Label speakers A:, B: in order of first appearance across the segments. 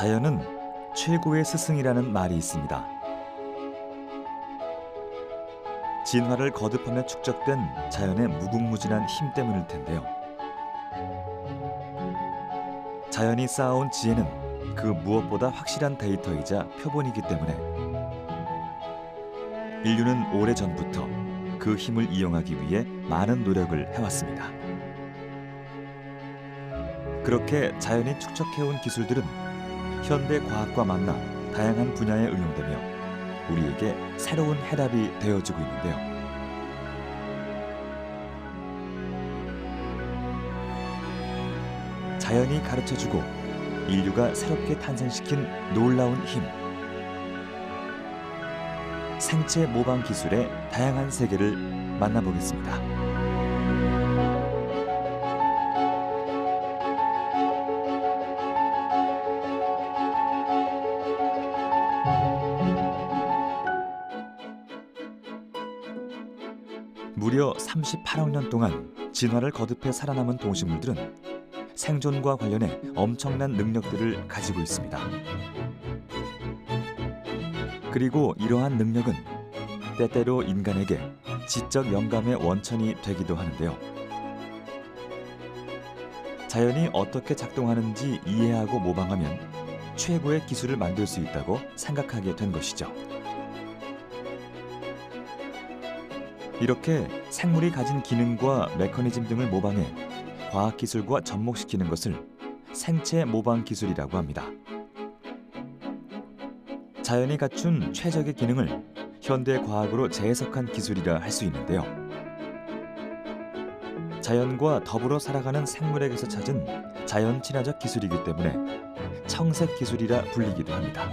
A: 자연은 최고의 스승이라는 말이 있습니다. 진화를 거듭하며 축적된 자연의 무궁무진한 힘 때문일 텐데요. 자연이 쌓아온 지혜는 그 무엇보다 확실한 데이터이자 표본이기 때문에 인류는 오래전부터 그 힘을 이용하기 위해 많은 노력을 해왔습니다. 그렇게 자연이 축적해온 기술들은 현대 과학과 만나 다양한 분야에 응용되며 우리에게 새로운 해답이 되어주고 있는데요. 자연이 가르쳐주고 인류가 새롭게 탄생시킨 놀라운 힘. 생체 모방 기술의 다양한 세계를 만나보겠습니다. 무려 38억 년 동안 진화를 거듭해 살아남은 동식물들은 생존과 관련해 엄청난 능력들을 가지고 있습니다. 그리고 이러한 능력은 때때로 인간에게 지적 영감의 원천이 되기도 하는데요. 자연이 어떻게 작동하는지 이해하고 모방하면 최고의 기술을 만들 수 있다고 생각하게 된 것이죠. 이렇게 생물이 가진 기능과 메커니즘 등을 모방해 과학기술과 접목시키는 것을 생체 모방 기술이라고 합니다. 자연이 갖춘 최적의 기능을 현대 과학으로 재해석한 기술이라 할 수 있는데요. 자연과 더불어 살아가는 생물에게서 찾은 자연 친화적 기술이기 때문에 청색 기술이라 불리기도 합니다.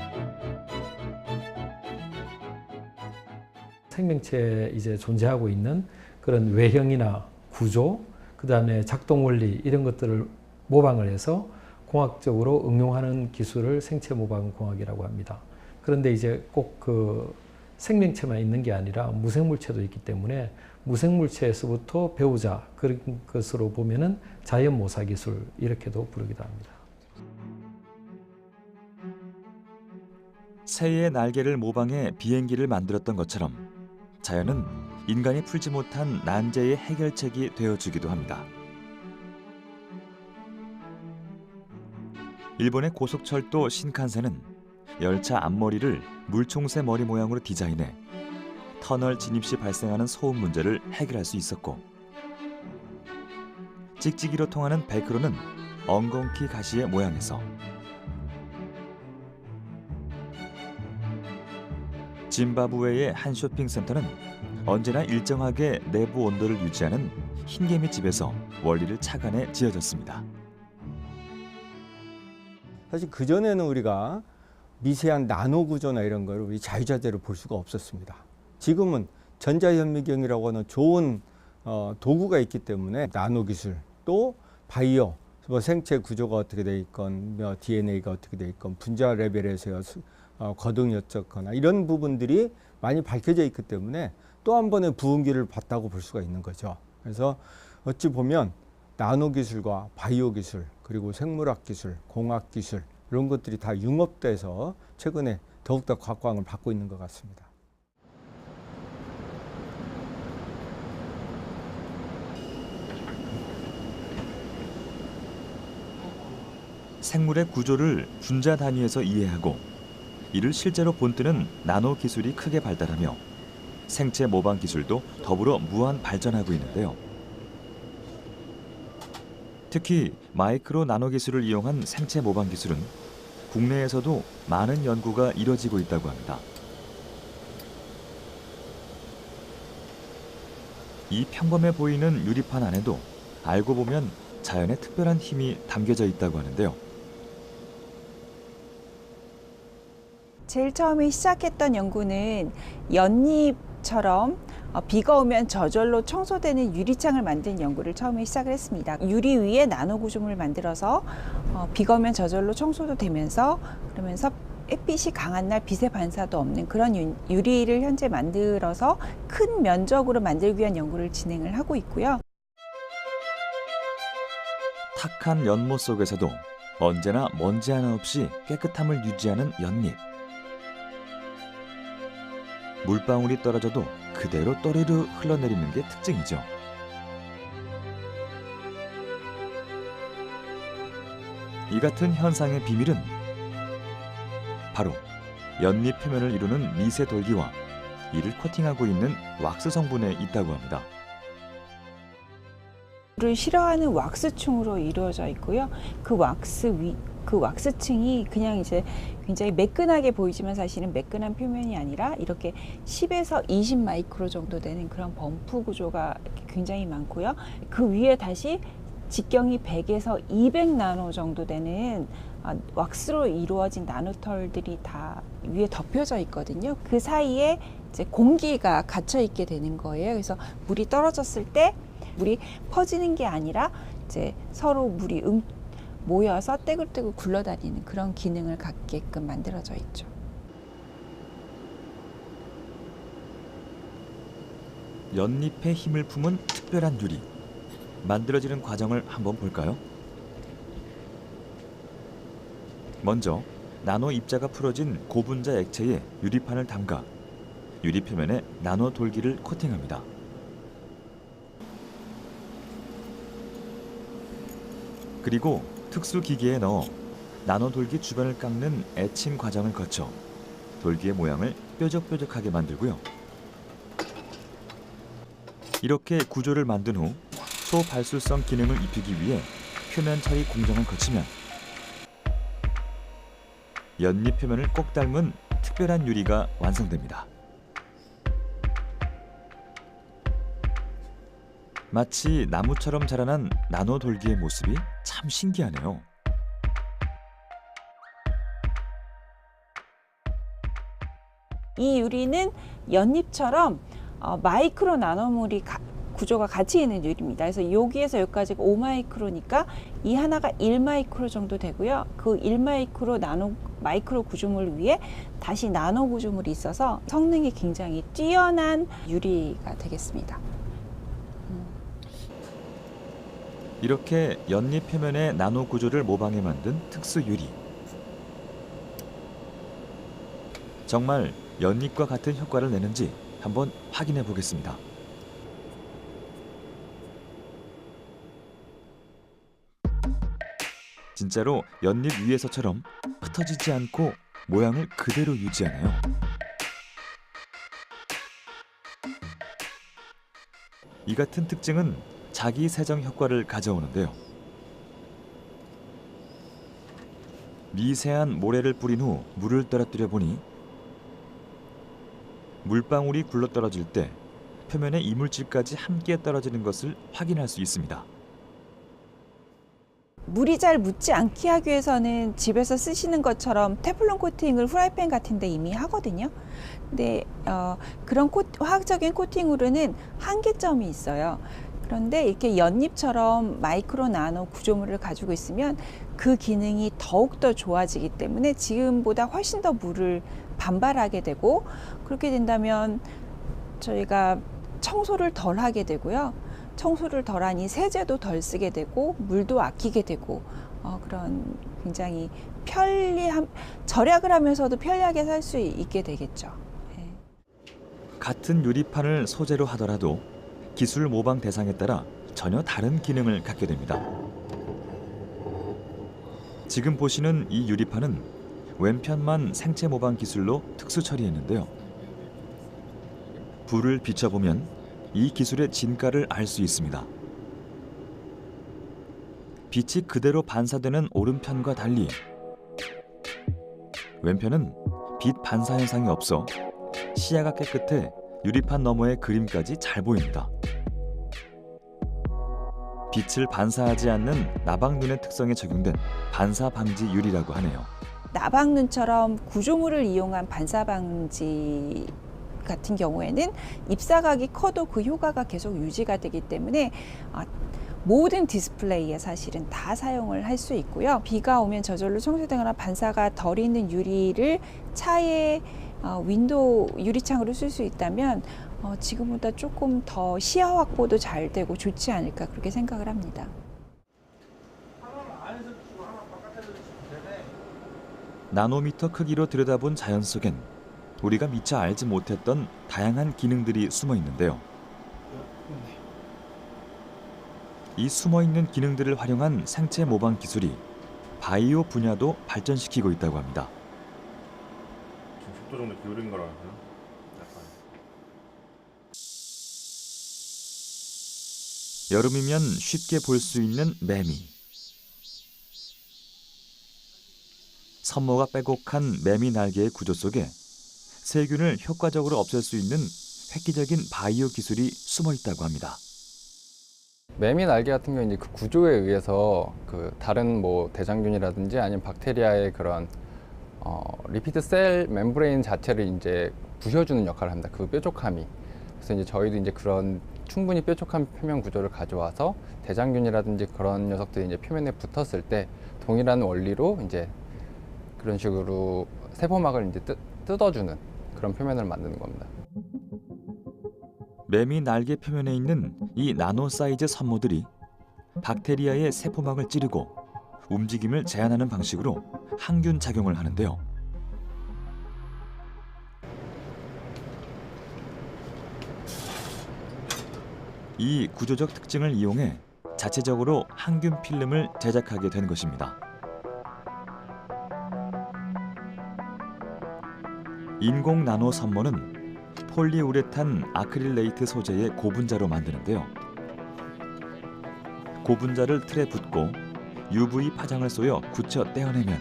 B: 생명체에 이제 존재하고 있는 그런 외형이나 구조, 그다음에 작동 원리 이런 것들을 모방을 해서 공학적으로 응용하는 기술을 생체 모방 공학이라고 합니다. 그런데 이제 꼭 그 생명체만 있는 게 아니라 무생물체도 있기 때문에 무생물체에서부터 배우자 그런 것으로 보면은 자연 모사 기술 이렇게도 부르기도 합니다.
A: 새의 날개를 모방해 비행기를 만들었던 것처럼 자연은 인간이 풀지 못한 난제의 해결책이 되어주기도 합니다. 일본의 고속철도 신칸센은 열차 앞머리를 물총새 머리 모양으로 디자인해 터널 진입 시 발생하는 소음 문제를 해결할 수 있었고, 찍찍이로 통하는 벨크로는 엉겅퀴 가시의 모양에서, 짐바브웨의 한 쇼핑센터는 언제나 일정하게 내부 온도를 유지하는 흰개미 집에서 원리를 착안해 지어졌습니다.
C: 사실 그전에는 우리가 미세한 나노 구조나 이런 걸 우리 자유자재로 볼 수가 없었습니다. 지금은 전자현미경이라고 하는 좋은 도구가 있기 때문에 나노 기술, 또 바이오, 뭐 생체 구조가 어떻게 돼 있건, DNA가 어떻게 돼 있건, 분자 레벨에서 거동이 어쩌거나 이런 부분들이 많이 밝혀져 있기 때문에 또 한 번의 부흥기를 봤다고 볼 수가 있는 거죠. 그래서 어찌 보면 나노 기술과 바이오 기술, 그리고 생물학 기술, 공학 기술 이런 것들이 다 융합돼서 최근에 더욱더 각광을 받고 있는 것 같습니다.
A: 생물의 구조를 분자 단위에서 이해하고 이를 실제로 본뜨는 나노 기술이 크게 발달하며 생체 모방 기술도 더불어 무한 발전하고 있는데요. 특히 마이크로 나노 기술을 이용한 생체 모방 기술은 국내에서도 많은 연구가 이뤄지고 있다고 합니다. 이 평범해 보이는 유리판 안에도 알고 보면 자연의 특별한 힘이 담겨져 있다고 하는데요.
D: 제일 처음에 시작했던 연구는 연잎처럼 비가 오면 저절로 청소되는 유리창을 만드는 연구를 처음에 시작을 했습니다. 유리 위에 나노 구조물을 만들어서 비가 오면 저절로 청소도 되면서, 그러면서 햇빛이 강한 날 빛의 반사도 없는 그런 유리를 현재 만들어서 큰 면적으로 만들기 위한 연구를 진행을 하고 있고요.
A: 탁한 연못 속에서도 언제나 먼지 하나 없이 깨끗함을 유지하는 연잎. 물방울이 떨어져도 그대로 또르르 흘러내리는 게 특징이죠. 이 같은 현상의 비밀은 바로 연잎 표면을 이루는 미세 돌기와 이를 코팅하고 있는 왁스 성분에 있다고 합니다.
D: 를 싫어하는 왁스층으로 이루어져 있고요. 그 왁스층이 그냥 이제 굉장히 매끈하게 보이지만 사실은 매끈한 표면이 아니라 이렇게 10에서 20 마이크로 정도 되는 그런 범프 구조가 굉장히 많고요. 그 위에 다시 직경이 100에서 200 나노 정도 되는 왁스로 이루어진 나노털들이 다 위에 덮여져 있거든요. 그 사이에 이제 공기가 갇혀 있게 되는 거예요. 그래서 물이 떨어졌을 때 물이 퍼지는 게 아니라 이제 서로 물이 모여서 떼굴떼굴 굴러다니는 그런 기능을 갖게끔 만들어져 있죠.
A: 연잎의 힘을 품은 특별한 유리. 만들어지는 과정을 한번 볼까요? 먼저 나노 입자가 풀어진 고분자 액체에 유리판을 담가 유리 표면에 나노 돌기를 코팅합니다. 그리고 특수 기계에 넣어 나노 돌기 주변을 깎는 에칭 과정을 거쳐 돌기의 모양을 뾰족뾰족하게 만들고요. 이렇게 구조를 만든 후 초발술성 기능을 입히기 위해 표면 처리 공정을 거치면 연잎 표면을 꼭 닮은 특별한 유리가 완성됩니다. 마치 나무처럼 자라난 나노 돌기의 모습이 참 신기하네요.
D: 이 유리는 연잎처럼 마이크로 나노물이 구조가 같이 있는 유리입니다. 그래서 여기에서 여기까지가 5마이크로니까 이 하나가 1마이크로 정도 되고요. 그 1마이크로 마이크로 구조물 위에 다시 나노 구조물이 있어서 성능이 굉장히 뛰어난 유리가 되겠습니다.
A: 이렇게 연잎 표면의 나노 구조를 모방해 만든 특수 유리. 정말 연잎과 같은 효과를 내는지 한번 확인해 보겠습니다. 진짜로 연잎 위에서처럼 흩어지지 않고 모양을 그대로 유지하네요. 이 같은 특징은 자기 세정 효과를 가져오는데요. 미세한 모래를 뿌린 후 물을 떨어뜨려 보니 물방울이 굴러떨어질 때 표면에 이물질까지 함께 떨어지는 것을 확인할 수 있습니다.
D: 물이 잘 묻지 않게 하기 위해서는 집에서 쓰시는 것처럼 테플론 코팅을 후라이팬 같은 데 이미 하거든요. 근데 그런 화학적인 코팅으로는 한계점이 있어요. 그런데 이렇게 연잎처럼 마이크로 나노 구조물을 가지고 있으면 그 기능이 더욱더 좋아지기 때문에 지금보다 훨씬 더 물을 반발하게 되고, 그렇게 된다면 저희가 청소를 덜 하게 되고요. 청소를 덜 하니 세제도 덜 쓰게 되고 물도 아끼게 되고 그런 굉장히 절약을 하면서도 편리하게 살 수 있게 되겠죠. 네.
A: 같은 유리판을 소재로 하더라도 기술 모방 대상에 따라 전혀 다른 기능을 갖게 됩니다. 지금 보시는 이 유리판은 왼편만 생체 모방 기술로 특수 처리했는데요. 불을 비춰보면 이 기술의 진가를 알 수 있습니다. 빛이 그대로 반사되는 오른편과 달리 왼편은 빛 반사 현상이 없어 시야가 깨끗해 유리판 너머의 그림까지 잘 보입니다. 빛을 반사하지 않는 나방눈의 특성에 적용된 반사 방지 유리라고 하네요.
D: 나방눈처럼 구조물을 이용한 반사 방지 같은 경우에는 입사각이 커도 그 효과가 계속 유지가 되기 때문에 모든 디스플레이에 사실은 다 사용을 할 수 있고요. 비가 오면 저절로 청소되거나 반사가 덜 있는 유리를 차의 윈도우 유리창으로 쓸 수 있다면 지금보다 조금 더 시야 확보도 잘 되고 좋지 않을까 그렇게 생각을 합니다.
A: 나노미터 크기로 들여다본 자연 속엔 우리가 미처 알지 못했던 다양한 기능들이 숨어 있는데요. 이 숨어 있는 기능들을 활용한 생체 모방 기술이 바이오 분야도 발전시키고 있다고 합니다.
E: 지금 10도 정도 기울인 거라 하나? 약간.
A: 여름이면 쉽게 볼 수 있는 매미. 섬모가 빼곡한 매미 날개의 구조 속에 세균을 효과적으로 없앨 수 있는 획기적인 바이오 기술이 숨어 있다고 합니다.
F: 매미 날개 같은 경우 이제 그 구조에 의해서 그 다른 뭐 대장균이라든지 아니면 박테리아의 그런 리피드 셀 멤브레인 자체를 이제 부셔주는 역할을 합니다. 그 뾰족함이. 그래서 이제 저희도 이제 그런 충분히 뾰족한 표면 구조를 가져와서 대장균이라든지 그런 녀석들이 이제 표면에 붙었을 때 동일한 원리로 이제 그런 식으로 세포막을 이제 뜯어주는 그런 표면을 만드는 겁니다.
A: 매미 날개 표면에 있는 이 나노 사이즈 섬모들이 박테리아의 세포막을 찌르고 움직임을 제한하는 방식으로 항균 작용을 하는데요. 이 구조적 특징을 이용해 자체적으로 항균 필름을 제작하게 된 것입니다. 인공 나노 섬모는 폴리우레탄 아크릴레이트 소재의 고분자로 만드는데요. 고분자를 틀에 붓고 UV 파장을 쏘여 굳혀 떼어내면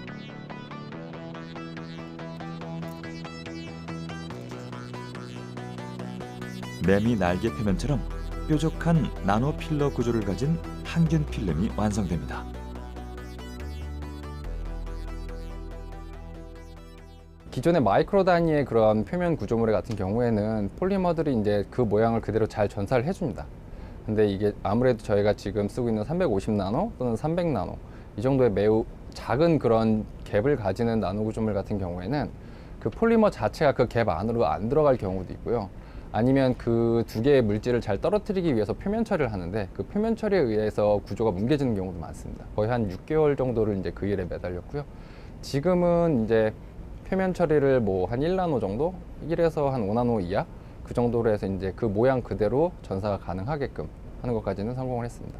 A: 매미 날개 표면처럼 뾰족한 나노 필러 구조를 가진 항균 필름이 완성됩니다.
F: 기존의 마이크로 단위의 그런 표면 구조물 같은 경우에는 폴리머들이 이제 그 모양을 그대로 잘 전사를 해줍니다. 근데 이게 아무래도 저희가 지금 쓰고 있는 350나노 또는 300나노 이 정도의 매우 작은 그런 갭을 가지는 나노 구조물 같은 경우에는 그 폴리머 자체가 그 갭 안으로 안 들어갈 경우도 있고요. 아니면 그 두 개의 물질을 잘 떨어뜨리기 위해서 표면 처리를 하는데 그 표면 처리에 의해서 구조가 뭉개지는 경우도 많습니다. 거의 한 6개월 정도를 이제 그 일에 매달렸고요. 지금은 이제 표면 처리를 뭐 한 1나노 정도, 1에서 한 5나노 이하 그 정도로 해서 이제 그 모양 그대로 전사가 가능하게끔 하는 것까지는 성공을 했습니다.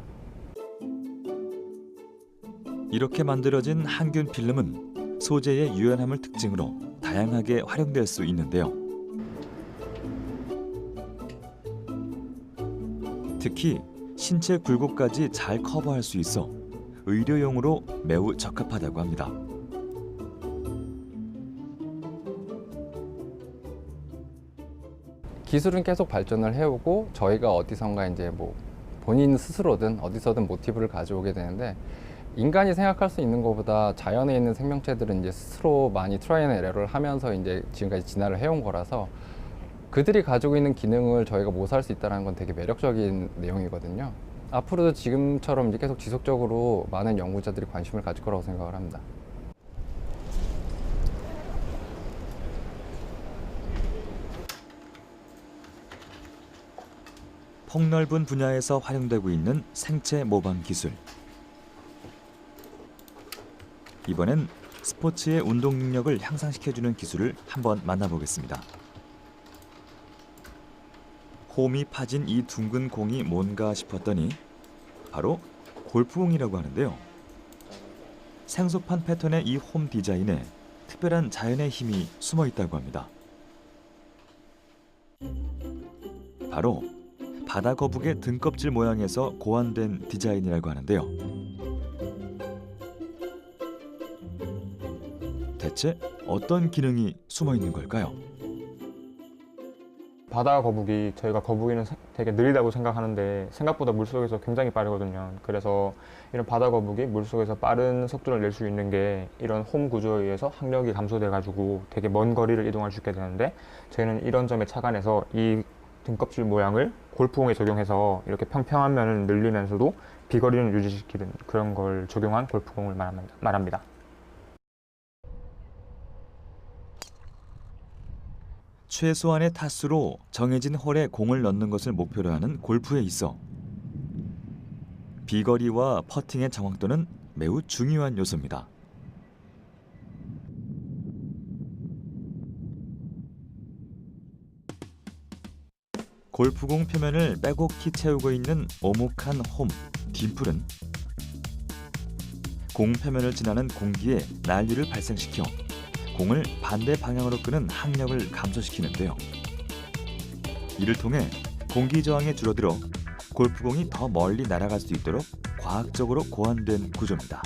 A: 이렇게 만들어진 항균 필름은 소재의 유연함을 특징으로 다양하게 활용될 수 있는데요. 특히 신체 굴곡까지 잘 커버할 수 있어 의료용으로 매우 적합하다고 합니다.
F: 기술은 계속 발전을 해오고 저희가 어디선가 이제 뭐 본인 스스로든 어디서든 모티브를 가져오게 되는데 인간이 생각할 수 있는 것보다 자연에 있는 생명체들은 이제 스스로 많이 트라이 앤 에러를 하면서 이제 지금까지 진화를 해온 거라서 그들이 가지고 있는 기능을 저희가 모사할 수 있다는 건 되게 매력적인 내용이거든요. 앞으로도 지금처럼 이제 계속 지속적으로 많은 연구자들이 관심을 가질 거라고 생각을 합니다.
A: 폭넓은 분야에서 활용되고 있는 생체 모방 기술. 이번엔 스포츠의 운동 능력을 향상시켜주는 기술을 한번 만나보겠습니다. 홈이 파진 이 둥근 공이 뭔가 싶었더니 바로 골프공이라고 하는데요. 생소판 패턴의 이 홈 디자인에 특별한 자연의 힘이 숨어 있다고 합니다. 바로 바다 거북의 등껍질 모양에서 고안된 디자인이라고 하는데요. 대체 어떤 기능이 숨어 있는 걸까요?
G: 바다 거북이, 저희가 거북이는 되게 느리다고 생각하는데 생각보다 물속에서 굉장히 빠르거든요. 그래서 이런 바다 거북이 물속에서 빠른 속도를 낼 수 있는 게 이런 홈 구조에 의해서 항력이 감소돼 가지고 되게 먼 거리를 이동할 수 있게 되는데, 저희는 이런 점에 착안해서 이 등껍질 모양을 골프공에 적용해서 이렇게 평평한 면을 늘리면서도 비거리를 유지시키는 그런 걸 적용한 골프공을 말합니다.
A: 최소한의 타수로 정해진 홀에 공을 넣는 것을 목표로 하는 골프에 있어 비거리와 퍼팅의 정확도는 매우 중요한 요소입니다. 골프공 표면을 빼곡히 채우고 있는 오목한 홈, 딤플은 공 표면을 지나는 공기에 난류를 발생시켜 공을 반대 방향으로 끄는 항력을 감소시키는데요. 이를 통해 공기 저항이 줄어들어 골프공이 더 멀리 날아갈 수 있도록 과학적으로 고안된 구조입니다.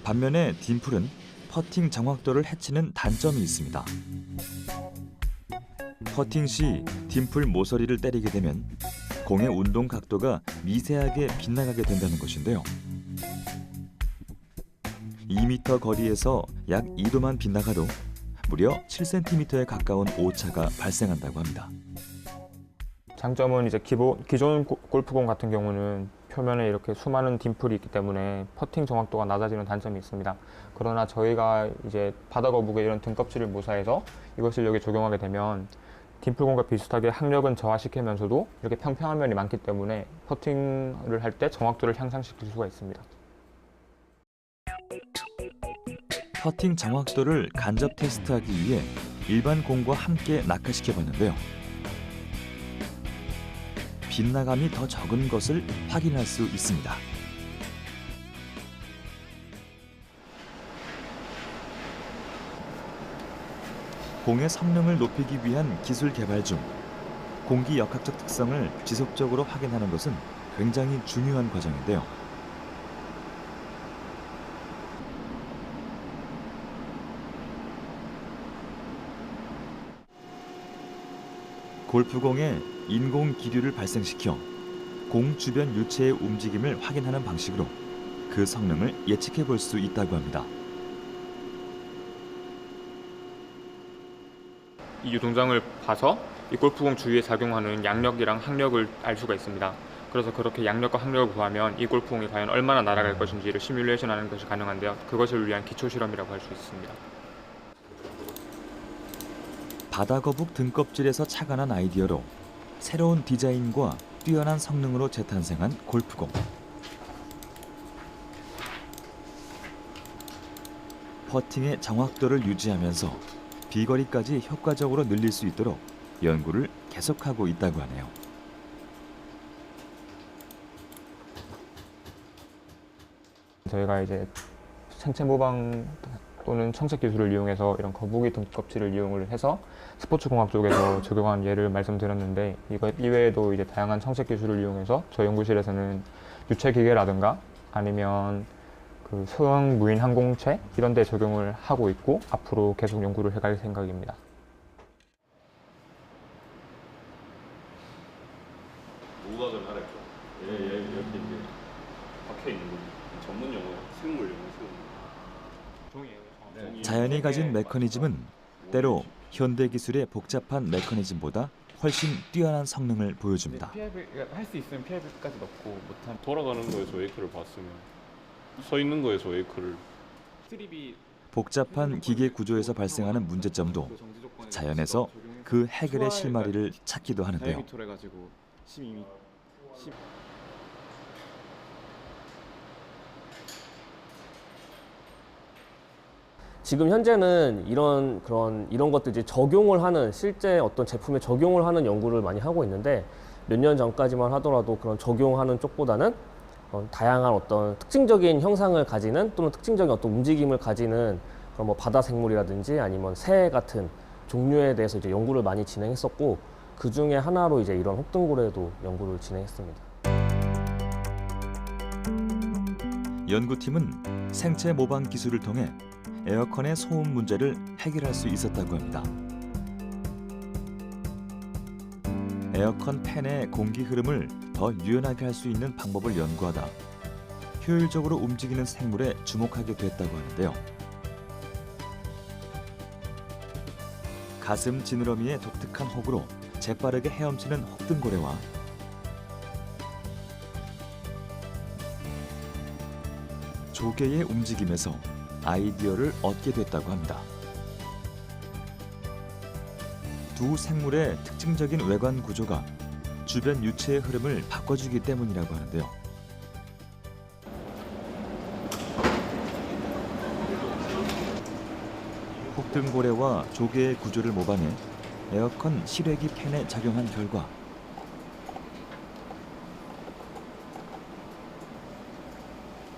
A: 반면에 딤플은 퍼팅 정확도를 해치는 단점이 있습니다. 퍼팅 시 딤플 모서리를 때리게 되면 공의 운동 각도가 미세하게 빗나가게 된다는 것인데요. 2m 거리에서 약 2도만 빗나가도 무려 7cm에 가까운 오차가 발생한다고 합니다.
G: 장점은 이제 기존 골프공 같은 경우는 표면에 이렇게 수많은 딤플이 있기 때문에 퍼팅 정확도가 낮아지는 단점이 있습니다. 그러나 저희가 이제 바다 거북의 이런 등껍질을 모사해서 이것을 여기 적용하게 되면 딤플공과 비슷하게 항력은 저하시키면서도 이렇게 평평한 면이 많기 때문에 퍼팅을 할 때 정확도를 향상시킬 수가 있습니다.
A: 퍼팅 정확도를 간접 테스트하기 위해 일반 공과 함께 낙하시켜 봤는데요. 빗나감이 더 적은 것을 확인할 수 있습니다. 공의 성능을 높이기 위한 기술 개발 중 공기 역학적 특성을 지속적으로 확인하는 것은 굉장히 중요한 과정인데요. 골프공에 인공 기류를 발생시켜 공 주변 유체의 움직임을 확인하는 방식으로 그 성능을 예측해 볼 수 있다고 합니다.
G: 이 유동장을 봐서 이 골프공 주위에 작용하는 양력이랑 항력을 알 수가 있습니다. 그래서 그렇게 양력과 항력을 구하면 이 골프공이 과연 얼마나 날아갈 것인지를 시뮬레이션하는 것이 가능한데요. 그것을 위한 기초 실험이라고 할 수 있습니다.
A: 바다거북 등껍질에서 착안한 아이디어로 새로운 디자인과 뛰어난 성능으로 재탄생한 골프공. 퍼팅의 정확도를 유지하면서 비거리까지 효과적으로 늘릴 수 있도록 연구를 계속하고 있다고 하네요.
G: 저희가 이제 생체 모방 또는 청색 기술을 이용해서 이런 거북이 등껍질을 이용을 해서 스포츠 공학 쪽에서 적용한 예를 말씀드렸는데, 이거 이외에도 이제 다양한 청색 기술을 이용해서 저희 연구실에서는 유체 기계라든가 아니면 그 소형 무인 항공체 이런 데 적용을 하고 있고 앞으로 계속 연구를 해갈 생각입니다.
E: 노각을 하랬죠. 이렇게 이제 박혀 있는 거지. 전문 용어, 생물 용어, 종이에요.
A: 자연이 가진 메커니즘은 때로 현대 기술의 복잡한 메커니즘보다 훨씬 뛰어난 성능을 보여줍니다.
H: PIV 할 수 있으면 PIV까지 넣고 못한
E: 돌아가는 거에서 웨이크를 봤으면 서 있는 거에서 웨이크를.
H: 스트립이
A: 복잡한 기계 구조에서 발생하는 문제점도 자연에서 그 해결의 실마리를 찾기도 하는데요.
H: 다이미터로 해가지고 12m.
I: 지금 현재는 이런 것들 이제 적용을 하는 실제 어떤 제품에 적용을 하는 연구를 많이 하고 있는데, 몇 년 전까지만 하더라도 그런 적용하는 쪽보다는 다양한 어떤 특징적인 형상을 가지는 또는 특징적인 어떤 움직임을 가지는 그런 뭐 바다 생물이라든지 아니면 새 같은 종류에 대해서 이제 연구를 많이 진행했었고, 그 중에 하나로 이제 이런 혹등고래도 연구를 진행했습니다.
A: 연구팀은 생체 모방 기술을 통해 에어컨의 소음 문제를 해결할 수 있었다고 합니다. 에어컨 팬의 공기 흐름을 더 유연하게 할 수 있는 방법을 연구하다 효율적으로 움직이는 생물에 주목하게 됐다고 하는데요. 가슴 지느러미의 독특한 혹으로 재빠르게 헤엄치는 혹등고래와 조개의 움직임에서 아이디어를 얻게 됐다고 합니다. 두 생물의 특징적인 외관 구조가 주변 유체의 흐름을 바꿔주기 때문이라고 하는데요. 혹등고래와 조개의 구조를 모방해 에어컨 실외기 팬에 작용한 결과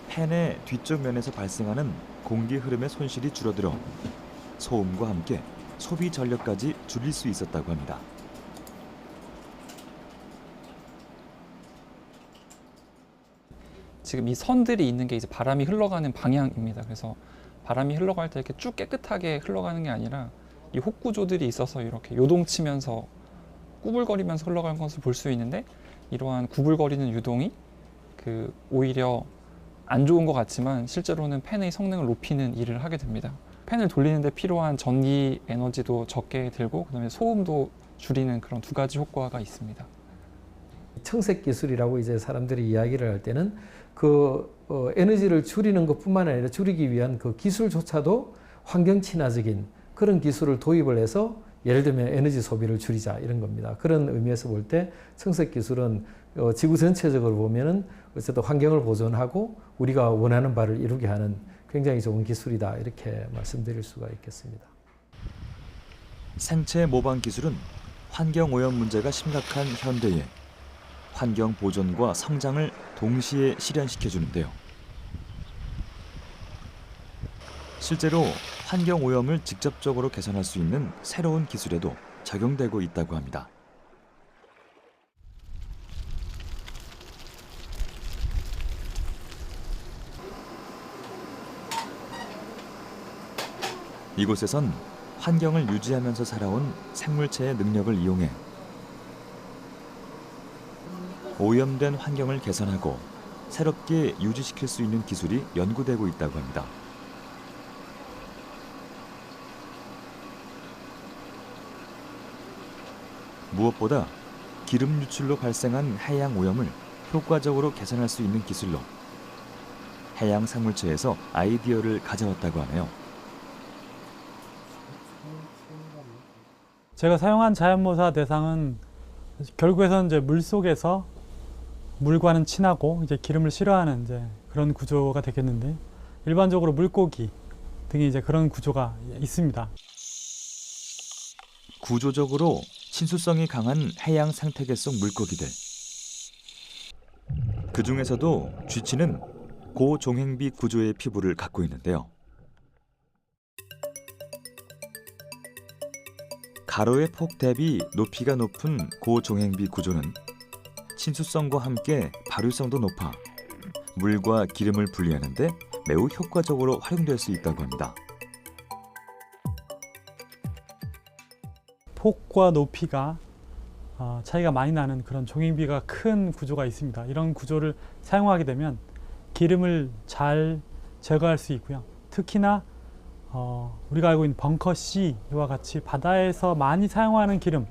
A: 팬의 뒤쪽 면에서 발생하는 공기 흐름의 손실이 줄어들어 소음과 함께 소비 전력까지 줄일 수 있었다고 합니다.
J: 지금 이 선들이 있는 게 이제 바람이 흘러가는 방향입니다. 그래서 바람이 흘러갈 때 이렇게 쭉 깨끗하게 흘러가는 게 아니라 이 혹 구조들이 있어서 이렇게 요동치면서 구불거리면서 흘러가는 것을 볼 수 있는데, 이러한 구불거리는 유동이 오히려 안 좋은 것 같지만 실제로는 팬의 성능을 높이는 일을 하게 됩니다. 팬을 돌리는 데 필요한 전기 에너지도 적게 들고, 그다음에 소음도 줄이는 그런 두 가지 효과가 있습니다.
B: 청색 기술이라고 이제 사람들이 이야기를 할 때는 에너지를 줄이는 것뿐만 아니라 줄이기 위한 그 기술조차도 환경 친화적인 그런 기술을 도입을 해서 예를 들면 에너지 소비를 줄이자 이런 겁니다. 그런 의미에서 볼 때 청색 기술은 지구 전체적으로 보면은 어쨌든 환경을 보존하고 우리가 원하는 바를 이루게 하는 굉장히 좋은 기술이다, 이렇게 말씀드릴 수가 있겠습니다.
A: 생체 모방 기술은 환경 오염 문제가 심각한 현대에 환경 보존과 성장을 동시에 실현시켜 주는데요. 실제로 환경 오염을 직접적으로 개선할 수 있는 새로운 기술에도 적용되고 있다고 합니다. 이곳에선 환경을 유지하면서 살아온 생물체의 능력을 이용해 오염된 환경을 개선하고 새롭게 유지시킬 수 있는 기술이 연구되고 있다고 합니다. 무엇보다 기름 유출로 발생한 해양 오염을 효과적으로 개선할 수 있는 기술로 해양 생물체에서 아이디어를 가져왔다고 하네요.
K: 제가 사용한 자연모사 대상은 결국에는 이제 물 속에서 물과는 친하고 이제 기름을 싫어하는 이제 그런 구조가 되겠는데, 일반적으로 물고기 등이 이제 그런 구조가 있습니다.
A: 구조적으로 친수성이 강한 해양 생태계 속 물고기들. 그 중에서도 쥐치는 고종행비 구조의 피부를 갖고 있는데요. 가로의 폭 대비 높이가 높은 고종행비 구조는 친수성과 함께 발효성도 높아 물과 기름을 분리하는 데 매우 효과적으로 활용될 수 있다고 합니다.
K: 폭과 높이가 차이가 많이 나는 그런 종행비가 큰 구조가 있습니다. 이런 구조를 사용하게 되면 기름을 잘 제거할 수 있고요. 특히나 우리가 알고 있는 벙커 C와 같이 바다에서 많이 사용하는 기름,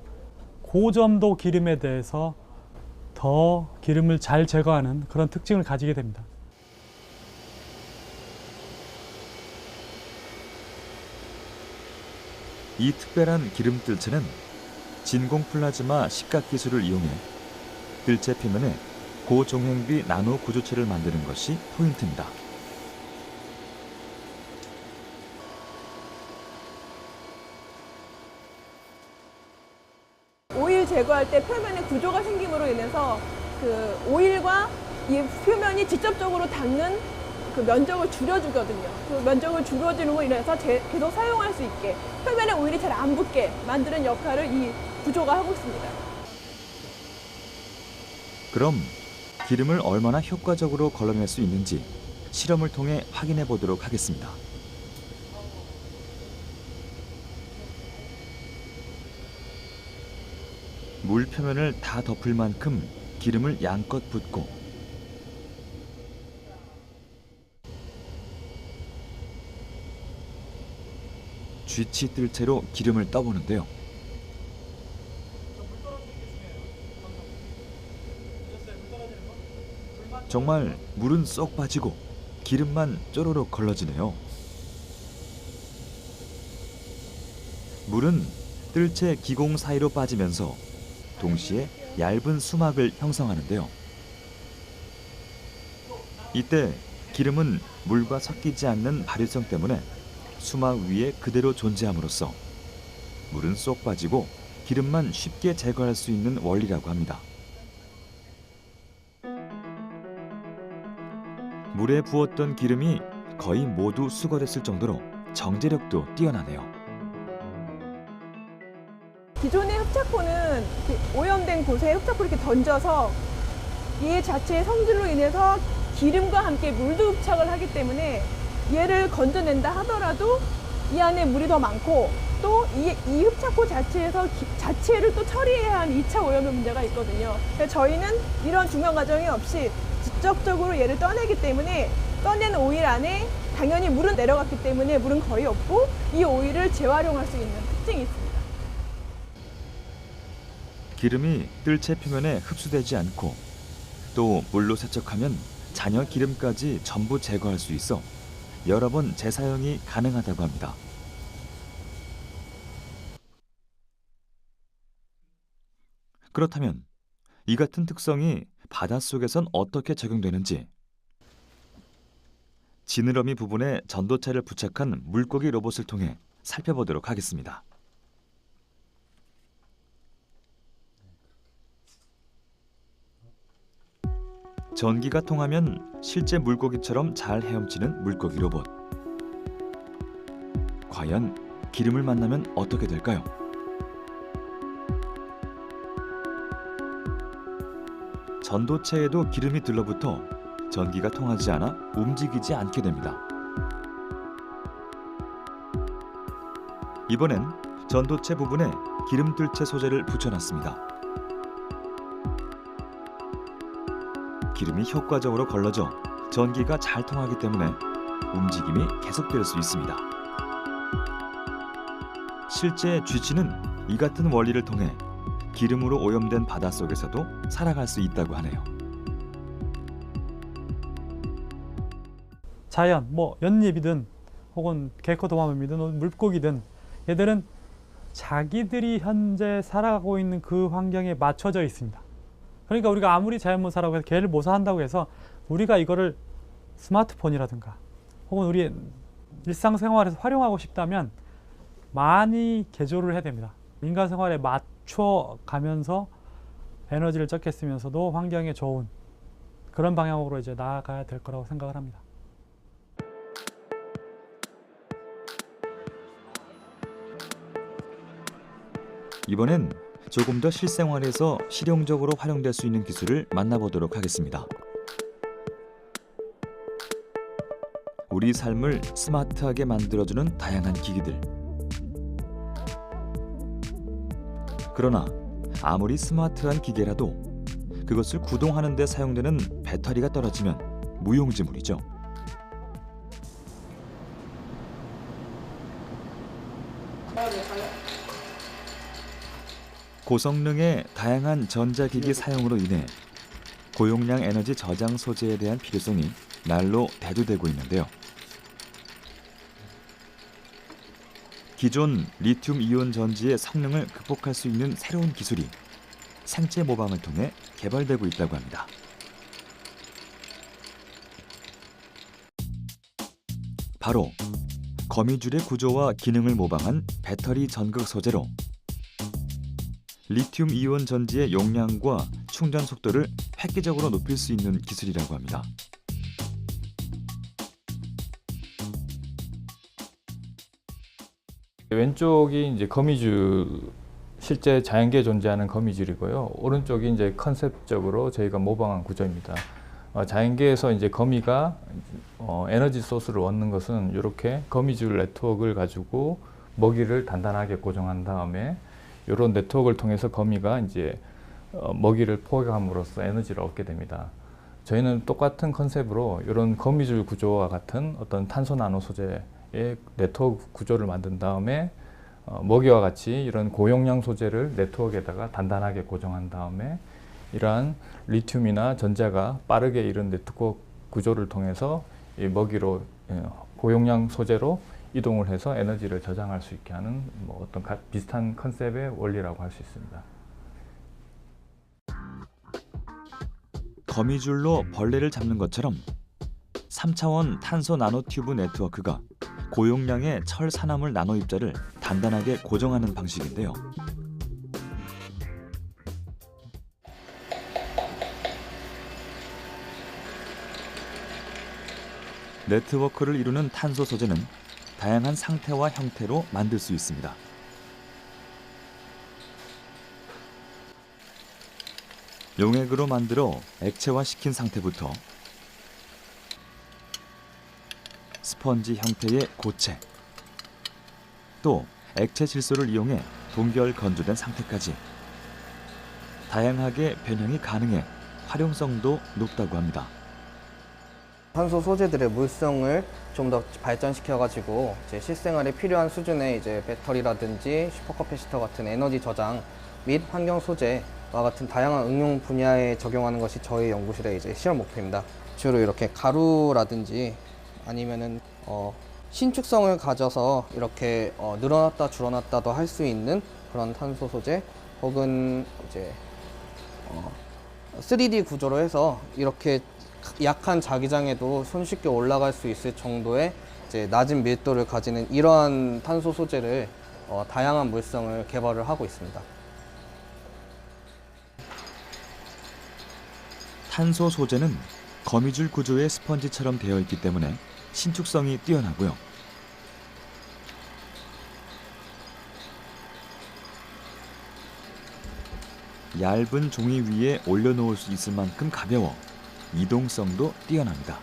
K: 고점도 기름에 대해서 더 기름을 잘 제거하는 그런 특징을 가지게 됩니다.
A: 이 특별한 기름 뜰채는 진공 플라즈마 식각 기술을 이용해 뜰채 표면에 고종행비 나노 구조체를 만드는 것이 포인트입니다.
L: 오일 제거할 때 표면에 구조가 생김으로 인해서 그 오일과 이 표면이 직접적으로 닿는 그 면적을 줄여주거든요. 그 면적을 줄여주는 인해서 계속 사용할 수 있게, 표면에 오일이 잘 안 붙게 만드는 역할을 이 구조가 하고 있습니다.
A: 그럼 기름을 얼마나 효과적으로 걸러낼 수 있는지 실험을 통해 확인해 보도록 하겠습니다. 물 표면을 다 덮을 만큼 기름을 양껏 붓고 쥐치 뜰채로 기름을 떠보는데요. 정말 물은 쏙 빠지고 기름만 쪼로록 걸러지네요. 물은 뜰채 기공 사이로 빠지면서 동시에 얇은 수막을 형성하는데요. 이때 기름은 물과 섞이지 않는 발효성 때문에 수막 위에 그대로 존재함으로써 물은 쏙 빠지고 기름만 쉽게 제거할 수 있는 원리라고 합니다. 물에 부었던 기름이 거의 모두 수거됐을 정도로 정제력도 뛰어나네요.
L: 기존의 흡착포는 이렇게 오염된 곳에 흡착포를 이렇게 던져서 얘 자체의 성질로 인해서 기름과 함께 물도 흡착을 하기 때문에 얘를 건져낸다 하더라도 이 안에 물이 더 많고 또 이 흡착포 자체에서 자체를 또 처리해야 하는 2차 오염의 문제가 있거든요. 그래서 저희는 이런 중간 과정이 없이 직접적으로 얘를 떠내기 때문에 떠낸 오일 안에 당연히 물은 내려갔기 때문에 물은 거의 없고 이 오일을 재활용할 수 있는 특징이 있습니다.
A: 기름이 뜰채 표면에 흡수되지 않고 또 물로 세척하면 잔여 기름까지 전부 제거할 수 있어 여러 번 재사용이 가능하다고 합니다. 그렇다면 이 같은 특성이 바닷속에선 어떻게 적용되는지 지느러미 부분에 전도체를 부착한 물고기 로봇을 통해 살펴보도록 하겠습니다. 전기가 통하면 실제 물고기처럼 잘 헤엄치는 물고기 로봇. 과연 기름을 만나면 어떻게 될까요? 전도체에도 기름이 들러붙어 전기가 통하지 않아 움직이지 않게 됩니다. 이번엔 전도체 부분에 기름뜰채 소재를 붙여놨습니다. 기름이 효과적으로 걸러져 전기가 잘 통하기 때문에 움직임이 계속될 수 있습니다. 실제 쥐치는 이 같은 원리를 통해 기름으로 오염된 바닷속에서도 살아갈 수 있다고 하네요.
K: 자연, 연잎이든 혹은 개코도마뱀이든 물고기든 얘들은 자기들이 현재 살아가고 있는 그 환경에 맞춰져 있습니다. 그러니까 우리가 아무리 자연모사라고 해서 개를 모사한다고 해서 우리가 이거를 스마트폰이라든가 혹은 우리 일상생활에서 활용하고 싶다면 많이 개조를 해야 됩니다. 인간 생활에 맞춰가면서 에너지를 적게 쓰면서도 환경에 좋은 그런 방향으로 이제 나아가야 될 거라고 생각을 합니다.
A: 이번엔 조금 더 실생활에서 실용적으로 활용될 수 있는 기술을 만나보도록 하겠습니다. 우리 삶을 스마트하게 만들어주는 다양한 기기들. 그러나 아무리 스마트한 기계라도 그것을 구동하는 데 사용되는 배터리가 떨어지면 무용지물이죠. 고성능의 다양한 전자기기 사용으로 인해 고용량 에너지 저장 소재에 대한 필요성이 날로 대두되고 있는데요. 기존 리튬 이온 전지의 성능을 극복할 수 있는 새로운 기술이 생체 모방을 통해 개발되고 있다고 합니다. 바로 거미줄의 구조와 기능을 모방한 배터리 전극 소재로 리튬 이온 전지의 용량과 충전 속도를 획기적으로 높일 수 있는 기술이라고 합니다.
G: 왼쪽이 이제 거미줄, 실제 자연계에 존재하는 거미줄이고요. 오른쪽이 이제 컨셉적으로 저희가 모방한 구조입니다. 자연계에서 이제 거미가 에너지 소스를 얻는 것은 이렇게 거미줄 네트워크를 가지고 먹이를 단단하게 고정한 다음에 이런 네트워크를 통해서 거미가 이제 먹이를 포획함으로써 에너지를 얻게 됩니다. 저희는 똑같은 컨셉으로 이런 거미줄 구조와 같은 어떤 탄소 나노 소재의 네트워크 구조를 만든 다음에 먹이와 같이 이런 고용량 소재를 네트워크에다가 단단하게 고정한 다음에 이러한 리튬이나 전자가 빠르게 이런 네트워크 구조를 통해서 이 먹이로 고용량 소재로 이동을 해서 에너지를 저장할 수 있게 하는 어떤 비슷한 컨셉의 원리라고 할 수 있습니다.
A: 거미줄로 벌레를 잡는 것처럼 3차원 탄소 나노튜브 네트워크가 고용량의 철 산화물 나노 입자를 단단하게 고정하는 방식인데요. 네트워크를 이루는 탄소 소재는 다양한 상태와 형태로 만들 수 있습니다. 용액으로 만들어 액체화시킨 상태부터 스펀지 형태의 고체, 또 액체 질소를 이용해 동결 건조된 상태까지 다양하게 변형이 가능해 활용성도 높다고 합니다.
M: 탄소 소재들의 물성을 좀 더 발전시켜가지고 이제 실생활에 필요한 수준의 이제 배터리라든지 슈퍼커패시터 같은 에너지 저장 및 환경 소재와 같은 다양한 응용 분야에 적용하는 것이 저희 연구실의 이제 시험 목표입니다. 주로 이렇게 가루라든지 아니면은 신축성을 가져서 이렇게 늘어났다 줄어났다도 할 수 있는 그런 탄소 소재, 혹은 이제 3D 구조로 해서 이렇게 약한 자기장에도 손쉽게 올라갈 수 있을 정도의 이제 낮은 밀도를 가지는 이러한 탄소 소재를 다양한 물성을 개발을 하고 있습니다.
A: 탄소 소재는 거미줄 구조의 스펀지처럼 되어 있기 때문에 신축성이 뛰어나고요. 얇은 종이 위에 올려놓을 수 있을 만큼 가벼워 이동성도 뛰어납니다.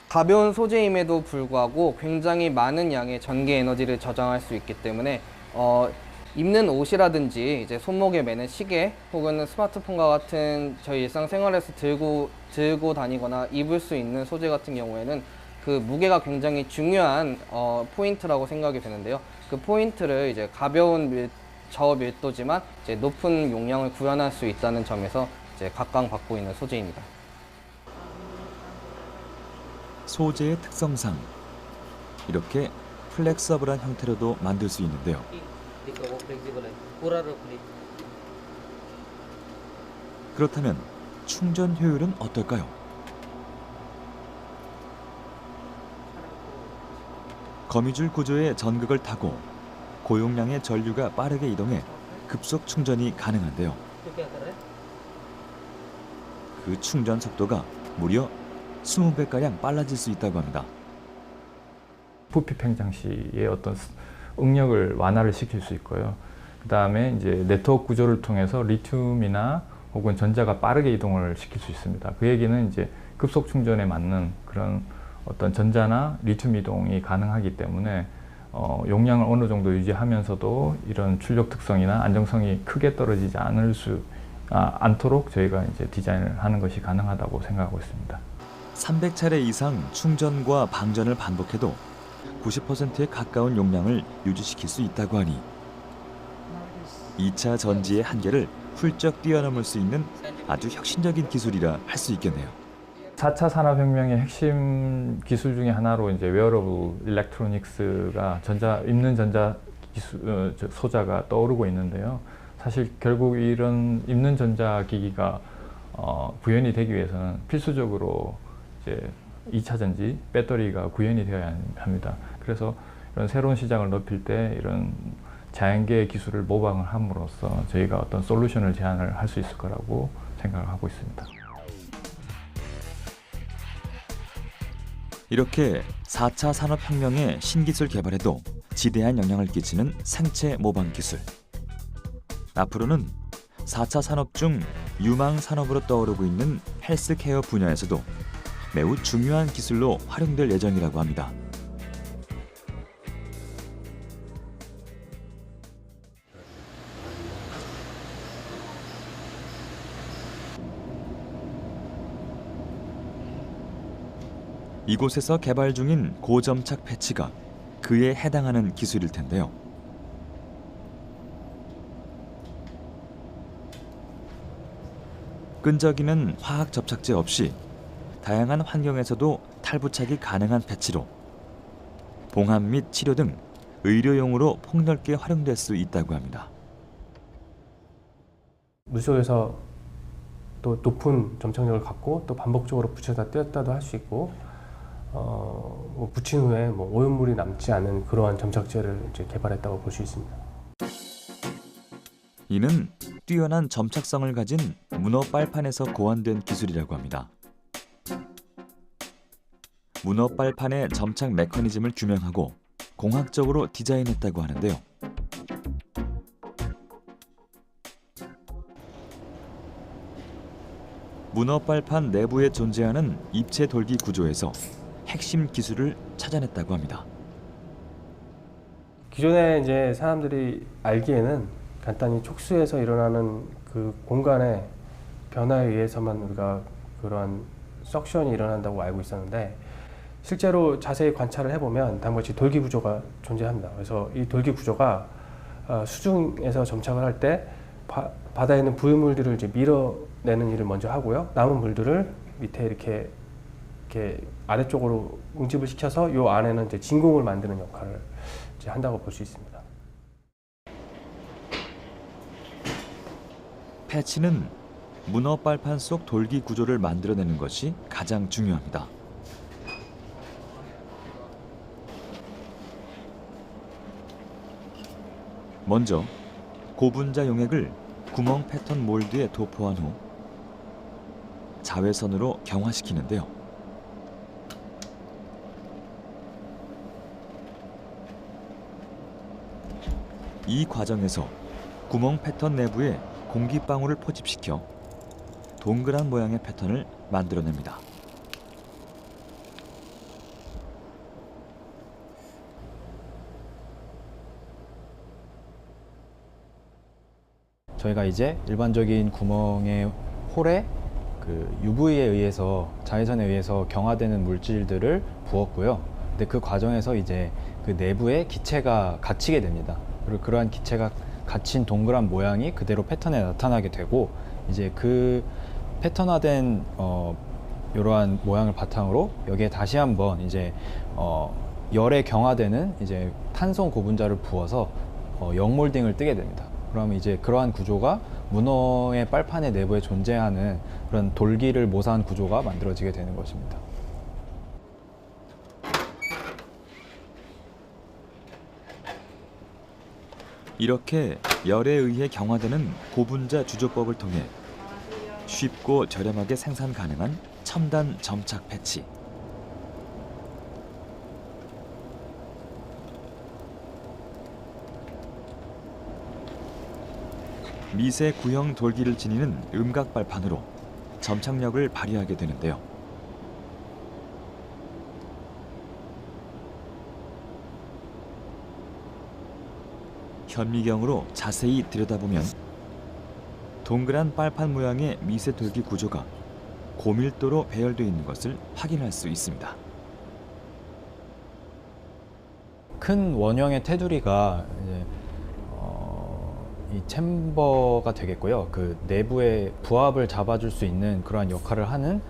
M: 가벼운 소재임에도 불구하고 굉장히 많은 양의 전기 에너지를 저장할 수 있기 때문에 입는 옷이라든지 이제 손목에 매는 시계 혹은 스마트폰과 같은 저희 일상생활에서 들고 다니거나 입을 수 있는 소재 같은 경우에는 그 무게가 굉장히 중요한 포인트라고 생각이 되는데요. 그 포인트를 이제 가벼운 저밀도지만 이제 높은 용량을 구현할 수 있다는 점에서 이제 각광받고 있는 소재입니다.
A: 소재의 특성상 이렇게 플렉서블한 형태로도 만들 수 있는데요. 그렇다면 충전 효율은 어떨까요? 거미줄 구조의 전극을 타고 고용량의 전류가 빠르게 이동해 급속 충전이 가능한데요. 그 충전 속도가 무려 20배가량 빨라질 수 있다고 합니다.
N: 부피 팽창 시의 어떤 응력을 완화를 시킬 수 있고요. 그 다음에 이제 네트워크 구조를 통해서 리튬이나 혹은 전자가 빠르게 이동을 시킬 수 있습니다. 그 얘기는 이제 급속 충전에 맞는 그런 어떤 전자나 리튬 이동이 가능하기 때문에 용량을 어느 정도 유지하면서도 이런 출력 특성이나 안정성이 크게 떨어지지 않도록 저희가 이제 디자인을 하는 것이 가능하다고 생각하고 있습니다.
A: 300차례 이상 충전과 방전을 반복해도 90%에 가까운 용량을 유지시킬 수 있다고 하니 2차 전지의 한계를 훌쩍 뛰어넘을 수 있는 아주 혁신적인 기술이라 할 수 있겠네요.
N: 4차 산업혁명의 핵심 기술 중에 하나로 이제 웨어러블 일렉트로닉스가 입는 전자 기술, 소자가 떠오르고 있는데요. 사실 결국 이런 입는 전자 기기가 구현이 되기 위해서는 필수적으로 이제 2차 전지 배터리가 구현이 되어야 합니다. 그래서 이런 새로운 시장을 넓힐 때 이런 자연계의 기술을 모방을 함으로써 저희가 어떤 솔루션을 제안을 할 수 있을 거라고 생각을 하고 있습니다.
A: 이렇게 4차 산업혁명의 신기술 개발에도 지대한 영향을 끼치는 생체 모방 기술. 앞으로는 4차 산업 중 유망 산업으로 떠오르고 있는 헬스케어 분야에서도 매우 중요한 기술로 활용될 예정이라고 합니다. 이곳에서 개발 중인 고점착 패치가 그에 해당하는 기술일 텐데요. 끈적이는 화학 접착제 없이 다양한 환경에서도 탈부착이 가능한 패치로 봉합 및 치료 등 의료용으로 폭넓게 활용될 수 있다고 합니다.
O: 물속에서 또 높은 점착력을 갖고 또 반복적으로 붙였다 떼었다도 할 수 있고 붙인 후에 오염물이 남지 않은 그러한 점착제를 이제 개발했다고 볼 수 있습니다.
A: 이는 뛰어난 점착성을 가진 문어 빨판에서 고안된 기술이라고 합니다. 문어 빨판의 점착 메커니즘을 규명하고 공학적으로 디자인했다고 하는데요. 문어 빨판 내부에 존재하는 입체 돌기 구조에서 핵심 기술을 찾아냈다고 합니다.
O: 기존에 이제 사람들이 알기에는 간단히 촉수에서 일어나는 그 공간의 변화에 의해서만 우리가 그러한 석션이 일어난다고 알고 있었는데, 실제로 자세히 관찰을 해보면 다음같이 돌기 구조가 존재합니다. 그래서 이 돌기 구조가 수중에서 점착을 할 때 바다에 있는 부유물들을 이제 밀어내는 일을 먼저 하고요. 남은 물들을 밑에 이렇게 아래쪽으로 응집을 시켜서 이 안에는 이제 진공을 만드는 역할을 이제 한다고 볼 수 있습니다.
A: 패치는 문어 빨판 속 돌기 구조를 만들어내는 것이 가장 중요합니다. 먼저 고분자 용액을 구멍 패턴 몰드에 도포한 후 자외선으로 경화시키는데요. 이 과정에서 구멍 패턴 내부에 공기방울을 포집시켜 동그란 모양의 패턴을 만들어냅니다.
P: 저희가 이제 일반적인 구멍의 홀에 그 UV에 의해서 자외선에 의해서 경화되는 물질들을 부었고요. 근데 그 과정에서 이제 그 내부에 기체가 갇히게 됩니다. 그리고 그러한 기체가 갇힌 동그란 모양이 그대로 패턴에 나타나게 되고, 이제 그 패턴화된 이러한 모양을 바탕으로 여기에 다시 한번 이제 열에 경화되는 이제 탄소 고분자를 부어서 역몰딩을 뜨게 됩니다. 그러면 이제 그러한 구조가 문어의 빨판의 내부에 존재하는 그런 돌기를 모사한 구조가 만들어지게 되는 것입니다.
A: 이렇게 열에 의해 경화되는 고분자 주조법을 통해 쉽고 저렴하게 생산 가능한 첨단 점착 패치. 미세 구형 돌기를 지니는 음각 발판으로 점착력을 발휘하게 되는데요. 현미경으로 자세히 들여다보면 동그란 빨판 모양의 미세 돌기 구조가 고밀도로 배열되어 있는 것을 확인할 수 있습니다.
P: 큰 원형의 테두리가 이제 이 챔버가 되겠고요. 그 내부의 부합을 잡아줄 수 있는 그러한 역할을 하는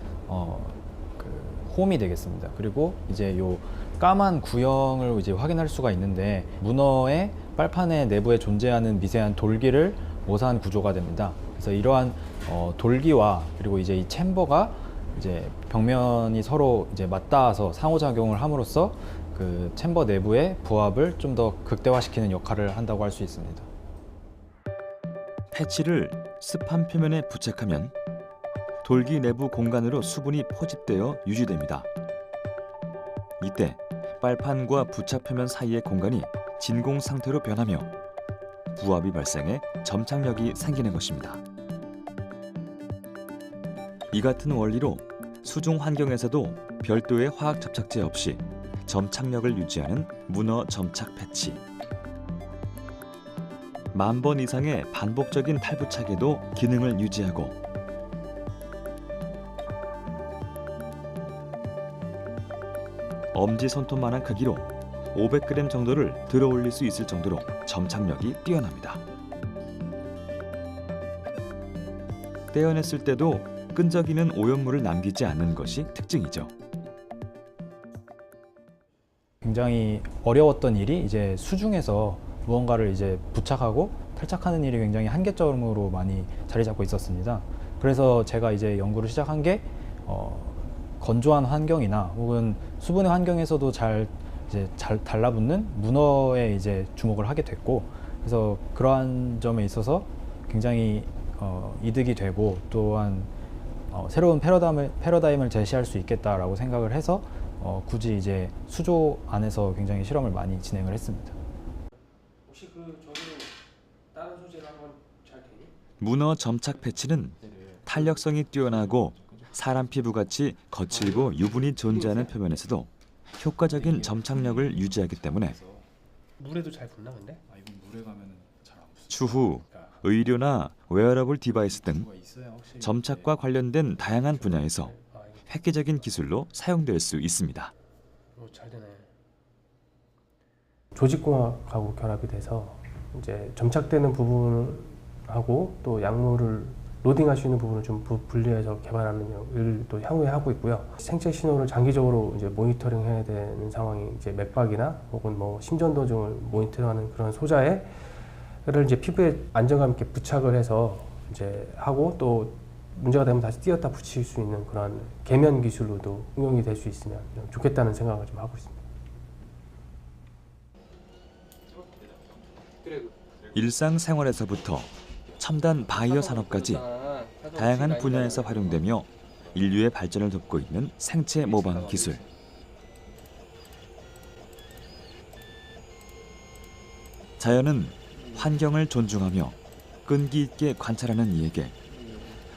P: 그 홈이 되겠습니다. 그리고 이제 요 까만 구형을 이제 확인할 수가 있는데, 문어의 빨판의 내부에 존재하는 미세한 돌기를 모사한 구조가 됩니다. 그래서 이러한 돌기와 그리고 이제 이 챔버가 이제 벽면이 서로 이제 맞닿아서 상호작용을 함으로써 그 챔버 내부의 부합을 좀 더 극대화시키는 역할을 한다고 할 수 있습니다.
A: 패치를 습한 표면에 부착하면 돌기 내부 공간으로 수분이 포집되어 유지됩니다. 이때 빨판과 부착 표면 사이의 공간이 진공 상태로 변하며 부합이 발생해 점착력이 생기는 것입니다. 이 같은 원리로 수중 환경에서도 별도의 화학 접착제 없이 점착력을 유지하는 문어 점착 패치. 10,000번 이상의 반복적인 탈부착에도 기능을 유지하고, 엄지손톱만한 크기로 500g 정도를 들어올릴 수 있을 정도로 점착력이 뛰어납니다. 떼어냈을 때도 끈적이는 오염물을 남기지 않는 것이 특징이죠.
P: 굉장히 어려웠던 일이 이제 수중에서 무언가를 이제 부착하고 탈착하는 일이 굉장히 한계점으로 많이 자리 잡고 있었습니다. 그래서 제가 이제 연구를 시작한 게 건조한 환경이나 혹은 수분의 환경에서도 잘 달라붙는 문어에 이제 주목을 하게 됐고, 그래서 그러한 점에 있어서 굉장히 이득이 되고, 또한 새로운 패러다임을 제시할 수 있겠다라고 생각을 해서 굳이 이제 수조 안에서 굉장히 실험을 많이 진행을 했습니다.
O: 혹시 그 저기로 다른 소재를 한번 잘 되니?
A: 문어 점착 패치는 탄력성이 뛰어나고 사람 피부같이 거칠고 유분이 존재하는 표면에서도 효과적인 점착력을 유지하기 때문에
O: 물에도 잘 붙나 근데?
P: 이건 물에 가면은 잘 안 붙어요.
A: 추후 의료나 웨어러블 디바이스 등 점착과 관련된 다양한 분야에서 획기적인 기술로 사용될 수 있습니다.
O: 잘 되네. 조직공학하고 결합이 돼서 이제 점착되는 부분하고 또 약물을 로딩할 수 있는 부분을 좀 분리해서 개발하는 일도 향후에 하고 있고요. 생체 신호를 장기적으로 이제 모니터링해야 되는 상황이 이제 맥박이나 혹은 뭐 심전도중을 모니터링하는 그런 소자를 이제 피부에 안정감 있게 부착을 해서 이제 하고 또 문제가 되면 다시 띄었다 붙일 수 있는 그런 계면 기술로도 응용이 될 수 있으면 좋겠다는 생각을 좀 하고 있습니다.
A: 일상생활에서부터 첨단 바이오 산업까지 다양한 분야에서 활용되며 인류의 발전을 돕고 있는 생체 모방 기술. 자연은 환경을 존중하며 끈기 있게 관찰하는 이에게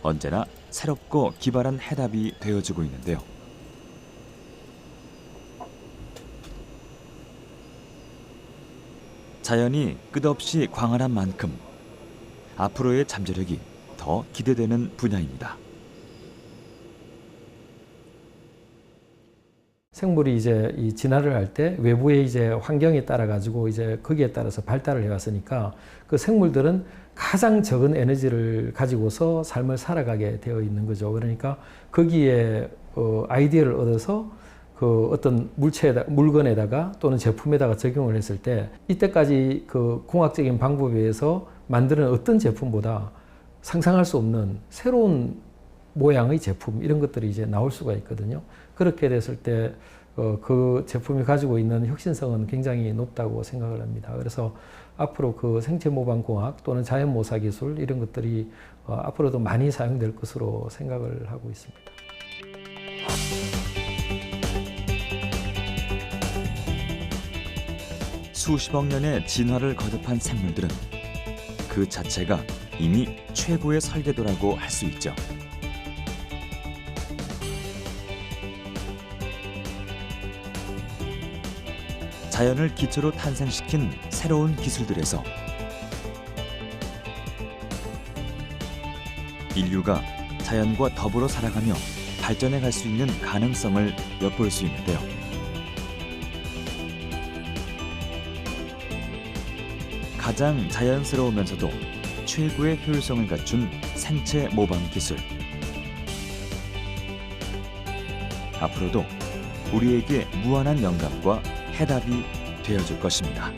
A: 언제나 새롭고 기발한 해답이 되어주고 있는데요. 자연이 끝없이 광활한 만큼 앞으로의 잠재력이 더 기대되는 분야입니다.
B: 생물이 이제 이 진화를 할 때 외부의 이제 환경에 따라 가지고 이제 거기에 따라서 발달을 해왔으니까 그 생물들은 가장 적은 에너지를 가지고서 삶을 살아가게 되어 있는 거죠. 그러니까 거기에 아이디어를 얻어서 그 어떤 물건에다가 또는 제품에다가 적용을 했을 때 이때까지 그 공학적인 방법에 의해서 만드는 어떤 제품보다 상상할 수 없는 새로운 모양의 제품 이런 것들이 이제 나올 수가 있거든요. 그렇게 됐을 때 그 제품이 가지고 있는 혁신성은 굉장히 높다고 생각을 합니다. 그래서 앞으로 그 생체 모방 공학 또는 자연 모사 기술 이런 것들이 앞으로도 많이 사용될 것으로 생각을 하고 있습니다.
A: 수십억 년의 진화를 거듭한 생물들은 그 자체가 이미 최고의 설계도라고 할 수 있죠. 자연을 기초로 탄생시킨 새로운 기술들에서 인류가 자연과 더불어 살아가며 발전해 갈 수 있는 가능성을 엿볼 수 있는데요. 가장 자연스러우면서도 최고의 효율성을 갖춘 생체 모방 기술. 앞으로도 우리에게 무한한 영감과 해답이 되어줄 것입니다.